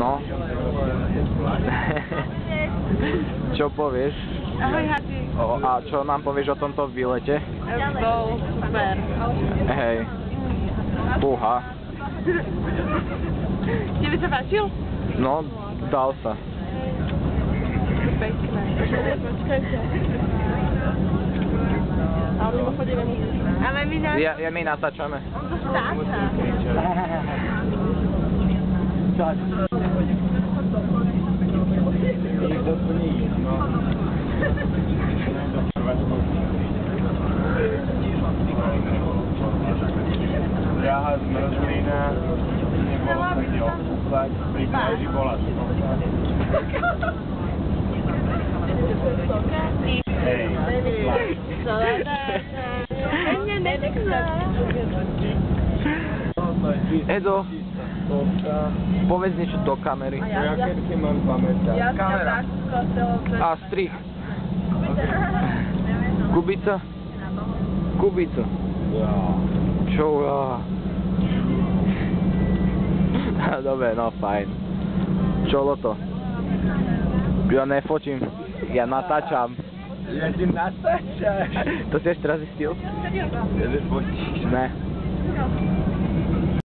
No. Čo povieš? Ahoj, Hati. A čo nám povieš o tomto výlete? Bol super. Hej. Fúha. Tebe sa páčil? No, dal sa. Pekné. Počkajte. Ale my chodíme. Ale my My natáčame. On to stáča. Dráha z Mrzlína nebolo sa kde okúpať, pri pláži bola stoka. Hej, Edo, povedz niečo do kamery. Jaké si mám pamätať? Kamera. A strih. Kubica? Kubica. Čo ja? Dobre, no fajn. Čolo to? Ja nefotím, ja natáčam. Ja ti natáčaš? To si ešte raz zistil? Ja nefotíš. Ne.